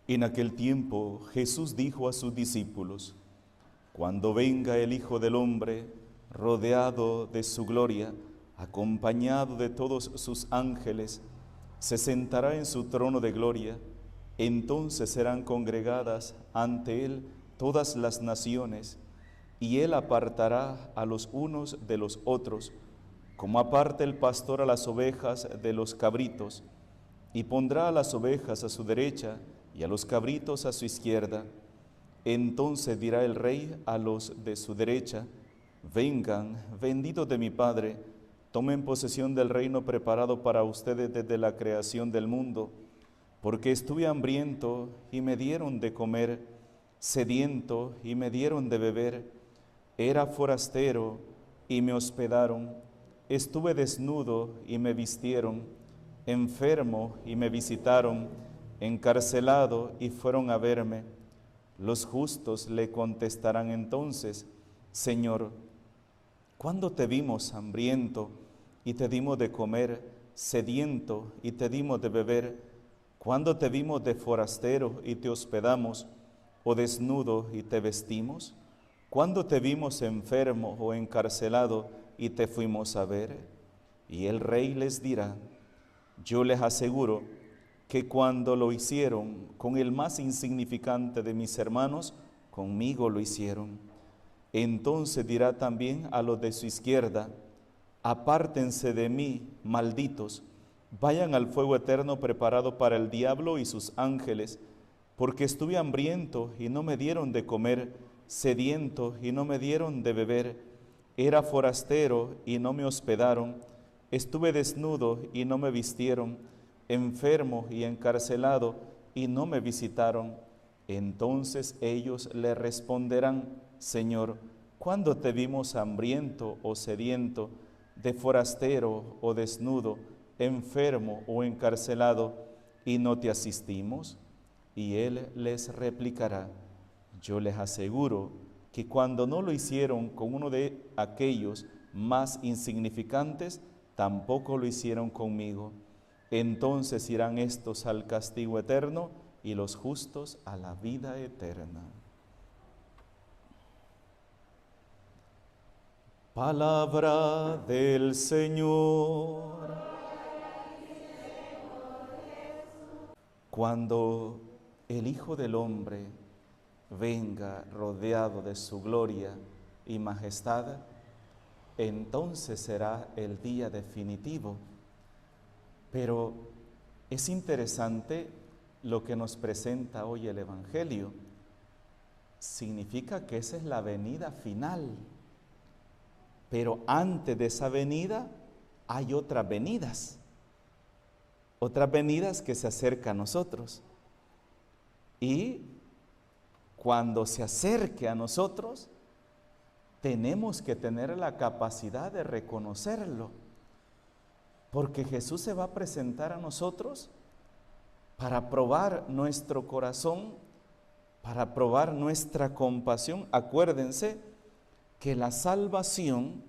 En aquel tiempo Jesús dijo a sus discípulos: Cuando venga el Hijo del Hombre, rodeado de su gloria, acompañado de todos sus ángeles, se sentará en su trono de gloria. Entonces serán congregadas ante él todas las naciones, y él apartará a los unos de los otros, como aparta el pastor a las ovejas de los cabritos, y pondrá a las ovejas a su derecha y a los cabritos a su izquierda. Entonces dirá el rey a los de su derecha: vengan, benditos de mi Padre, tomen posesión del reino preparado para ustedes desde la creación del mundo, porque estuve hambriento y me dieron de comer, sediento y me dieron de beber, era forastero y me hospedaron, estuve desnudo y me vistieron, enfermo y me visitaron, encarcelado y fueron a verme. Los justos le contestarán entonces: Señor, ¿cuándo te vimos hambriento y te dimos de comer, sediento y te dimos de beber? ¿Cuándo te vimos de forastero y te hospedamos, o desnudo y te vestimos? ¿Cuándo te vimos enfermo o encarcelado y te fuimos a ver? Y el rey les dirá: yo les aseguro que cuando lo hicieron con el más insignificante de mis hermanos, conmigo lo hicieron. Entonces dirá también a los de su izquierda: apártense de mí, malditos, vayan al fuego eterno preparado para el diablo y sus ángeles, porque estuve hambriento y no me dieron de comer, sediento y no me dieron de beber, era forastero y no me hospedaron, estuve desnudo y no me vistieron, enfermo y encarcelado y no me visitaron. Entonces ellos le responderán: Señor, ¿cuándo te vimos hambriento o sediento, de forastero o desnudo, enfermo o encarcelado, y no te asistimos? Y él les replicará: yo les aseguro que cuando no lo hicieron con uno de aquellos más insignificantes, tampoco lo hicieron conmigo. Entonces irán estos al castigo eterno y los justos a la vida eterna. Palabra del Señor. Cuando el Hijo del Hombre venga rodeado de su gloria y majestad, entonces será el día definitivo. Pero es interesante lo que nos presenta hoy el Evangelio. Significa que esa es la venida final. Pero antes de esa venida hay otras venidas que se acercan a nosotros. Y cuando se acerque a nosotros, tenemos que tener la capacidad de reconocerlo, porque Jesús se va a presentar a nosotros para probar nuestro corazón, para probar nuestra compasión. Acuérdense que la salvación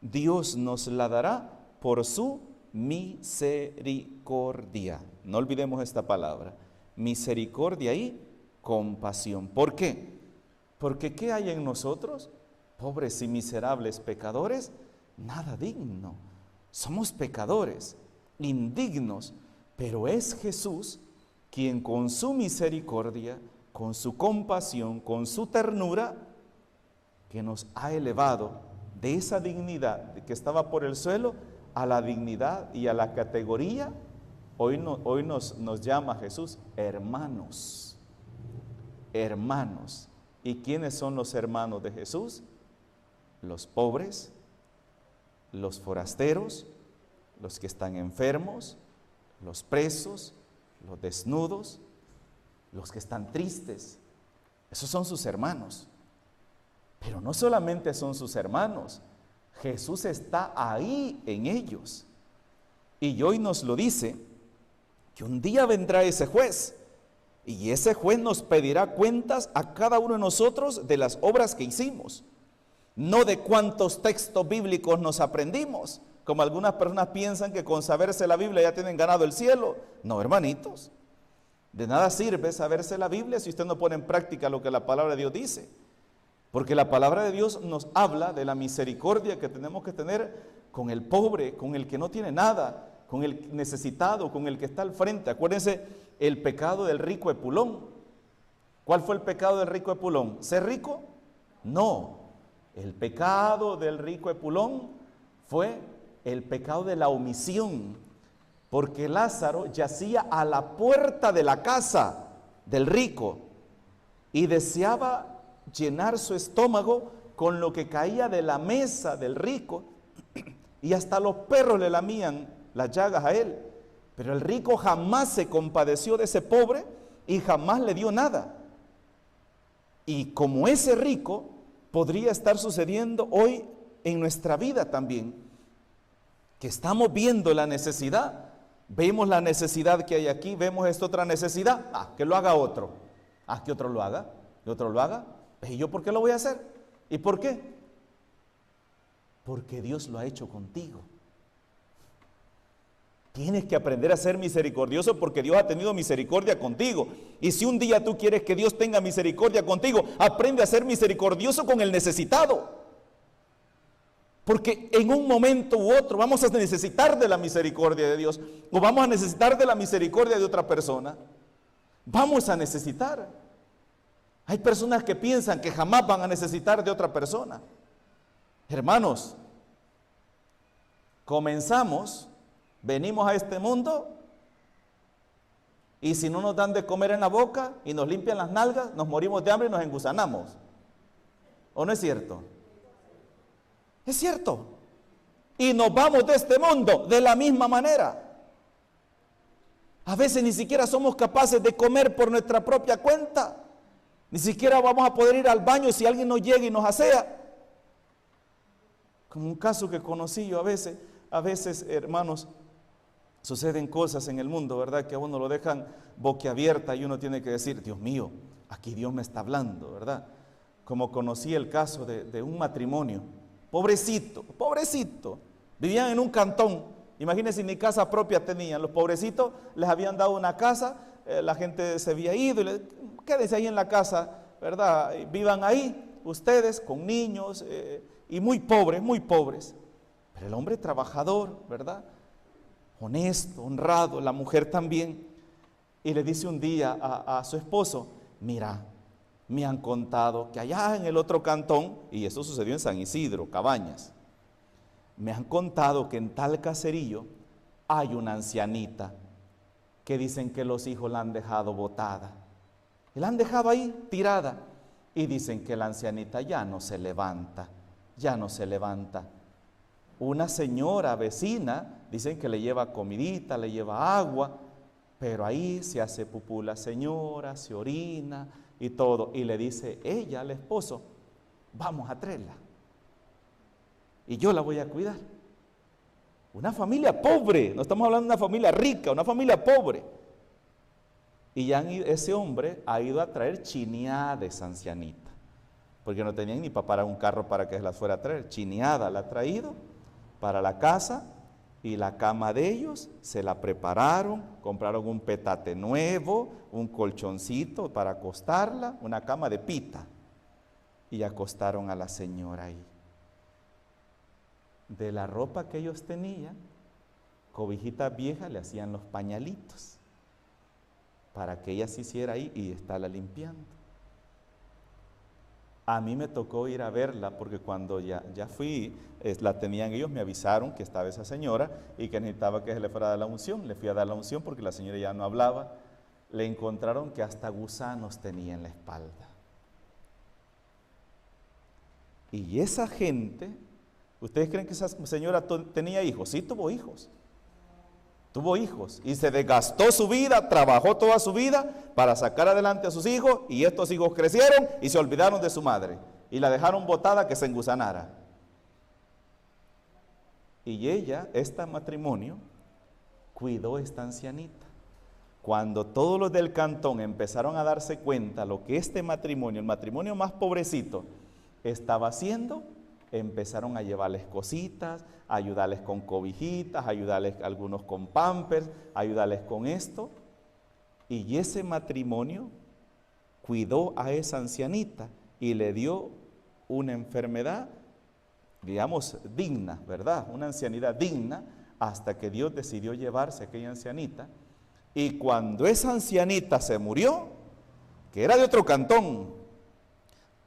Dios nos la dará por su misericordia. No olvidemos esta palabra, misericordia y compasión. ¿Por qué? Porque ¿qué hay en nosotros? Pobres y miserables pecadores, nada digno. Somos pecadores, indignos, pero es Jesús quien con su misericordia, con su compasión, con su ternura, que nos ha elevado de esa dignidad que estaba por el suelo a la dignidad y a la categoría. Hoy nos llama Jesús hermanos. Hermanos. ¿Y quiénes son los hermanos de Jesús? Los pobres, los forasteros, los que están enfermos, los presos, los desnudos, los que están tristes. Esos son sus hermanos. Pero no solamente son sus hermanos, Jesús está ahí en ellos. Y hoy nos lo dice, que un día vendrá ese juez, y ese juez nos pedirá cuentas a cada uno de nosotros de las obras que hicimos, no de cuántos textos bíblicos nos aprendimos, como algunas personas piensan que con saberse la Biblia ya tienen ganado el cielo. No, hermanitos, De nada sirve saberse la Biblia si usted no pone en práctica lo que la palabra de Dios dice. Porque la palabra de Dios nos habla de la misericordia que tenemos que tener con el pobre, con el que no tiene nada, con el necesitado, con el que está al frente. Acuérdense el pecado del rico Epulón. ¿Cuál fue el pecado del rico Epulón? ¿Ser rico? No. El pecado del rico Epulón fue el pecado de la omisión. Porque Lázaro yacía a la puerta de la casa del rico y deseaba llenar su estómago con lo que caía de la mesa del rico, y hasta los perros le lamían las llagas a él. Pero el rico jamás se compadeció de ese pobre y jamás le dio nada. Y como ese rico podría estar sucediendo hoy en nuestra vida también, que estamos viendo la necesidad, vemos la necesidad que hay aquí, vemos esta otra necesidad, que lo haga otro, que otro lo haga, que otro lo haga. ¿Y yo por qué lo voy a hacer? ¿Y por qué? Porque Dios lo ha hecho contigo. Tienes que aprender a ser misericordioso porque Dios ha tenido misericordia contigo. Y si un día tú quieres que Dios tenga misericordia contigo, aprende a ser misericordioso con el necesitado. Porque en un momento u otro vamos a necesitar de la misericordia de Dios, o vamos a necesitar de la misericordia de otra persona. Vamos a necesitar. Hay personas que piensan que jamás van a necesitar de otra persona. Hermanos, comenzamos, venimos a este mundo, y si no nos dan de comer en la boca y nos limpian las nalgas, nos morimos de hambre y nos engusanamos. ¿O no es cierto? Es cierto. Y nos vamos de este mundo de la misma manera. A veces ni siquiera somos capaces de comer por nuestra propia cuenta. Ni siquiera vamos a poder ir al baño si alguien nos llega y nos asea. Como un caso que conocí yo a veces, hermanos, suceden cosas en el mundo, ¿verdad? Que a uno lo dejan boquiabierta y uno tiene que decir, Dios mío, aquí Dios me está hablando, ¿verdad? Como conocí el caso de un matrimonio, pobrecito, vivían en un cantón, imagínense, ni casa propia tenían, los pobrecitos les habían dado una casa, la gente se había ido y quédense ahí en la casa, ¿verdad? Vivan ahí ustedes con niños y muy pobres, pero el hombre trabajador, ¿verdad? Honesto, honrado, la mujer también, y le dice un día a su esposo, mira, me han contado que allá en el otro cantón, y eso sucedió en San Isidro, Cabañas, me han contado que en tal caserío hay una ancianita que dicen que los hijos la han dejado botada, y la han dejado ahí tirada, y dicen que la ancianita ya no se levanta. Una señora vecina, dicen que le lleva comidita, le lleva agua, pero ahí se hace pupú la señora, se orina y todo, y le dice ella al esposo, vamos a traerla, y yo la voy a cuidar. Una familia pobre, no estamos hablando de una familia rica, una familia pobre. Y ya ese hombre ha ido a traer chineada de esa ancianita, porque no tenían ni para parar un carro para que se la fuera a traer. Chineada la ha traído para la casa, y la cama de ellos se la prepararon, compraron un petate nuevo, un colchoncito para acostarla, una cama de pita, y acostaron a la señora ahí. De la ropa que ellos tenían, cobijitas viejas, le hacían los pañalitos para que ella se hiciera ahí y estarla limpiando. A mí me tocó ir a verla porque cuando ya fui, la tenían ellos, me avisaron que estaba esa señora y que necesitaba que se le fuera a dar la unción. Le fui a dar la unción porque la señora ya no hablaba. Le encontraron que hasta gusanos tenía en la espalda. Y esa gente, ¿ustedes creen que esa señora tenía hijos? Sí, tuvo hijos. Tuvo hijos y se desgastó su vida, trabajó toda su vida para sacar adelante a sus hijos, y estos hijos crecieron y se olvidaron de su madre y la dejaron botada que se engusanara. Y ella, este matrimonio, cuidó a esta ancianita. Cuando todos los del cantón empezaron a darse cuenta lo que este matrimonio, el matrimonio más pobrecito, estaba haciendo, empezaron a llevarles cositas, a ayudarles con cobijitas, a ayudarles algunos con pampers, a ayudarles con esto. Y ese matrimonio cuidó a esa ancianita y le dio una enfermedad, digamos, digna, ¿verdad? Una ancianidad digna, hasta que Dios decidió llevarse a aquella ancianita. Y cuando esa ancianita se murió, que era de otro cantón,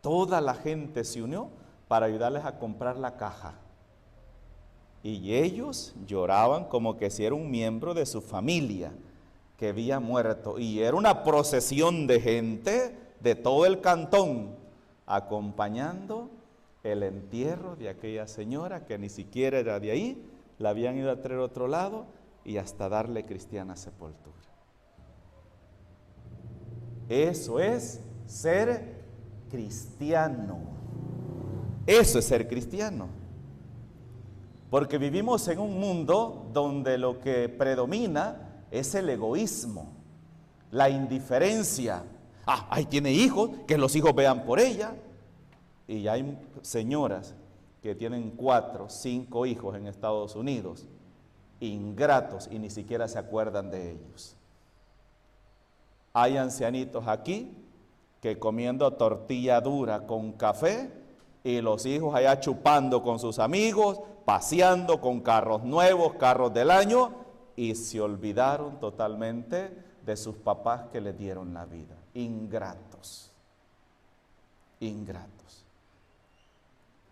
toda la gente se unió para ayudarles a comprar la caja. Y ellos lloraban como que si era un miembro de su familia que había muerto. Y era una procesión de gente de todo el cantón acompañando el entierro de aquella señora que ni siquiera era de ahí, la habían ido a traer a otro lado y hasta darle cristiana sepultura. Eso es ser cristiano. Eso es ser cristiano. Porque vivimos en un mundo donde lo que predomina es el egoísmo, la indiferencia. Ahí tiene hijos, que los hijos vean por ella. Y hay señoras que tienen 4, 5 hijos en Estados Unidos, ingratos, y ni siquiera se acuerdan de ellos. Hay ancianitos aquí que comiendo tortilla dura con café y los hijos allá chupando con sus amigos, paseando con carros nuevos, carros del año, y se olvidaron totalmente de sus papás que les dieron la vida. Ingratos, ingratos.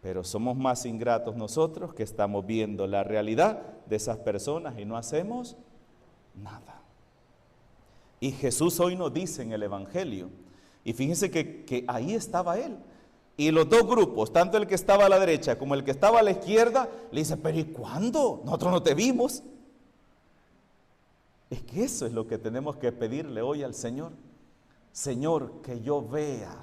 Pero somos más ingratos nosotros que estamos viendo la realidad de esas personas y no hacemos nada. Y Jesús hoy nos dice en el Evangelio, y fíjense que ahí estaba Él. Y los dos grupos, tanto el que estaba a la derecha como el que estaba a la izquierda, le dice, pero ¿y cuándo? Nosotros no te vimos. Es que eso es lo que tenemos que pedirle hoy al Señor. Señor, que yo vea.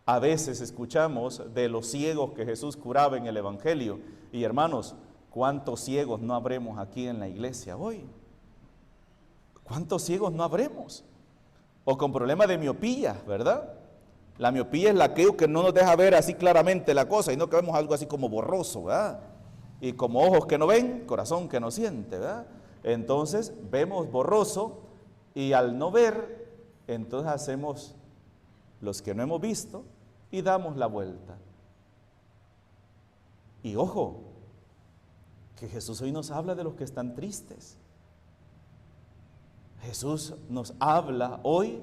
A veces escuchamos de los ciegos que Jesús curaba en el Evangelio. Y hermanos, ¿cuántos ciegos no habremos aquí en la iglesia hoy? ¿Cuántos ciegos no habremos? O con problemas de miopía, ¿verdad? La miopía es la que no nos deja ver así claramente la cosa, y no que vemos algo así como borroso, ¿verdad? Y como ojos que no ven, corazón que no siente, ¿verdad? Entonces vemos borroso, y al no ver, entonces hacemos los que no hemos visto y damos la vuelta. Y ojo, que Jesús hoy nos habla de los que están tristes. Jesús nos habla hoy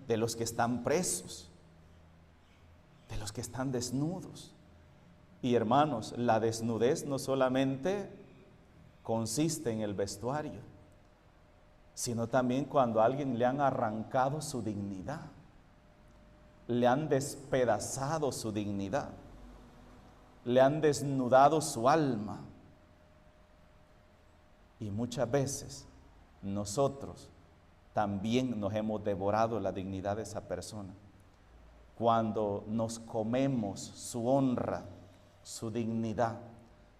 de los que están presos, de los que están desnudos. Y hermanos, la desnudez no solamente consiste en el vestuario, sino también cuando a alguien le han arrancado su dignidad, le han despedazado su dignidad, le han desnudado su alma. Y muchas veces nosotros también nos hemos devorado la dignidad de esa persona. Cuando nos comemos su honra, su dignidad,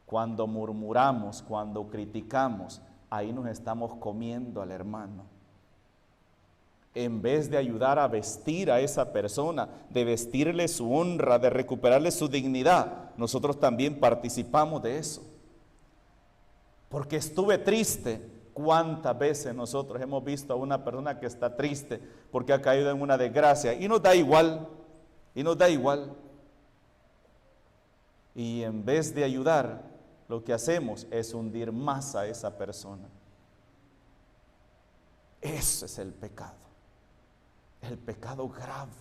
cuando murmuramos, cuando criticamos, ahí nos estamos comiendo al hermano. En vez de ayudar a vestir a esa persona, de vestirle su honra, de recuperarle su dignidad, nosotros también participamos de eso. Porque estuve triste. ¿Cuántas veces nosotros hemos visto a una persona que está triste porque ha caído en una desgracia y nos da igual, y nos da igual? Y en vez de ayudar, lo que hacemos es hundir más a esa persona. Ese es el pecado grave.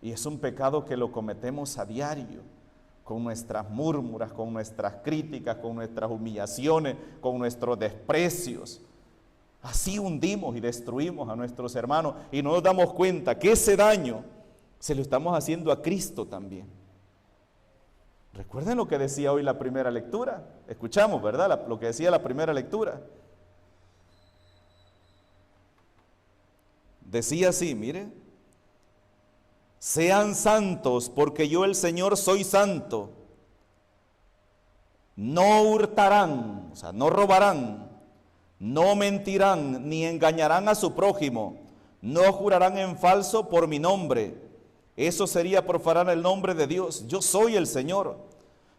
Y es un pecado que lo cometemos a diario, con nuestras murmuras, con nuestras críticas, con nuestras humillaciones, con nuestros desprecios. Así hundimos y destruimos a nuestros hermanos y no nos damos cuenta que ese daño se lo estamos haciendo a Cristo también. Recuerden lo que decía hoy la primera lectura. Escuchamos, ¿verdad? Lo que decía la primera lectura. Decía así, mire: sean santos porque yo el Señor soy santo. No hurtarán, o sea, no robarán, no mentirán, ni engañarán a su prójimo, no jurarán en falso por mi nombre. Eso sería profanar el nombre de Dios. Yo soy el Señor.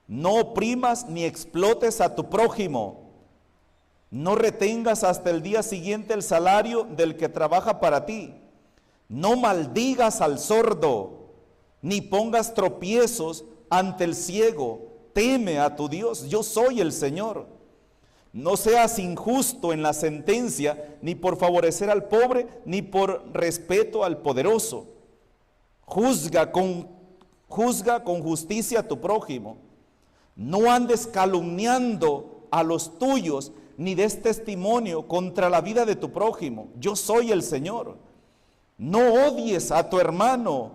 No oprimas ni explotes a tu prójimo. No retengas hasta el día siguiente el salario del que trabaja para ti. No maldigas al sordo, ni pongas tropiezos ante el ciego. Teme a tu Dios, yo soy el Señor. No seas injusto en la sentencia, ni por favorecer al pobre, ni por respeto al poderoso. Juzga con justicia a tu prójimo. No andes calumniando a los tuyos, ni des testimonio contra la vida de tu prójimo. Yo soy el Señor. No odies a tu hermano,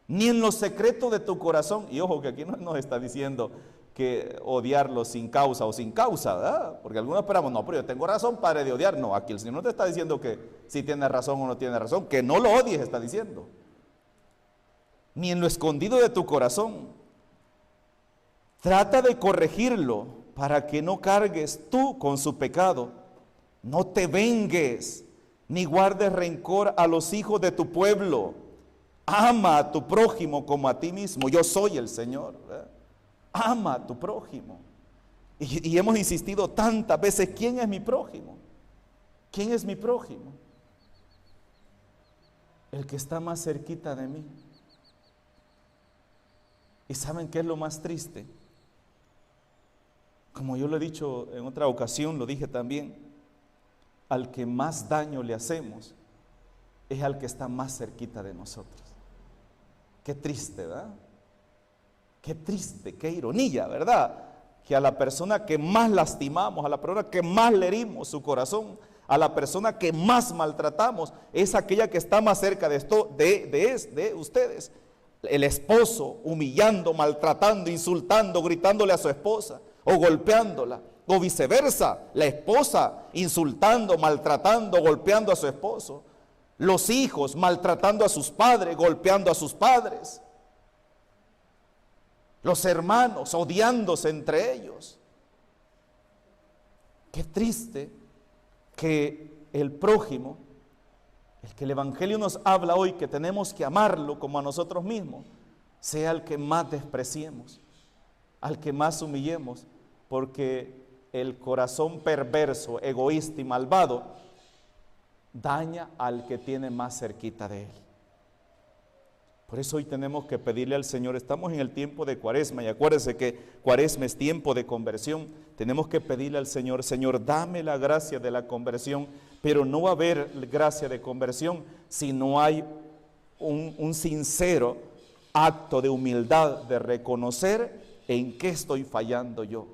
ni en lo secreto de tu corazón. Y ojo que aquí no nos está diciendo que odiarlo sin causa o sin causa, ¿verdad? Porque algunos esperamos, no, pero yo tengo razón, padre, de odiar. No, aquí el Señor no te está diciendo que si tiene razón o no tiene razón, que no lo odies, está diciendo. Ni en lo escondido de tu corazón. Trata de corregirlo para que no cargues tú con su pecado. No te vengues, ni guardes rencor a los hijos de tu pueblo. Ama a tu prójimo como a ti mismo. Yo soy el Señor, ¿verdad? Ama a tu prójimo. Y hemos insistido tantas veces, ¿quién es mi prójimo? ¿Quién es mi prójimo? El que está más cerquita de mí. ¿Y saben qué es lo más triste? Como yo lo he dicho en otra ocasión, lo dije también, al que más daño le hacemos es al que está más cerquita de nosotros. Qué triste, ¿verdad? Qué triste, qué ironía, ¿verdad? Que a la persona que más lastimamos, a la persona que más le herimos su corazón, a la persona que más maltratamos, es aquella que está más cerca de ustedes. El esposo humillando, maltratando, insultando, gritándole a su esposa o golpeándola, o viceversa, la esposa insultando, maltratando, golpeando a su esposo, los hijos maltratando a sus padres, golpeando a sus padres, los hermanos odiándose entre ellos. Qué triste que el prójimo, el que el Evangelio nos habla hoy, que tenemos que amarlo como a nosotros mismos, sea el que más despreciemos, al que más humillemos, porque el corazón perverso, egoísta y malvado daña al que tiene más cerquita de él. Por eso hoy tenemos que pedirle al Señor, estamos en el tiempo de Cuaresma, y acuérdense que Cuaresma es tiempo de conversión. Tenemos que pedirle al Señor, Señor, dame la gracia de la conversión, pero no va a haber gracia de conversión si no hay un sincero acto de humildad, de reconocer en qué estoy fallando yo.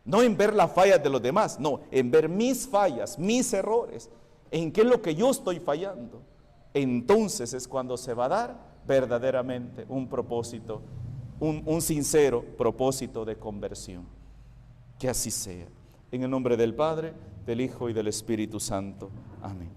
No en ver las fallas de los demás, no, en ver mis fallas, mis errores, en qué es lo que yo estoy fallando. Entonces es cuando se va a dar verdaderamente un propósito, un sincero propósito de conversión. Que así sea. En el nombre del Padre, del Hijo y del Espíritu Santo. Amén.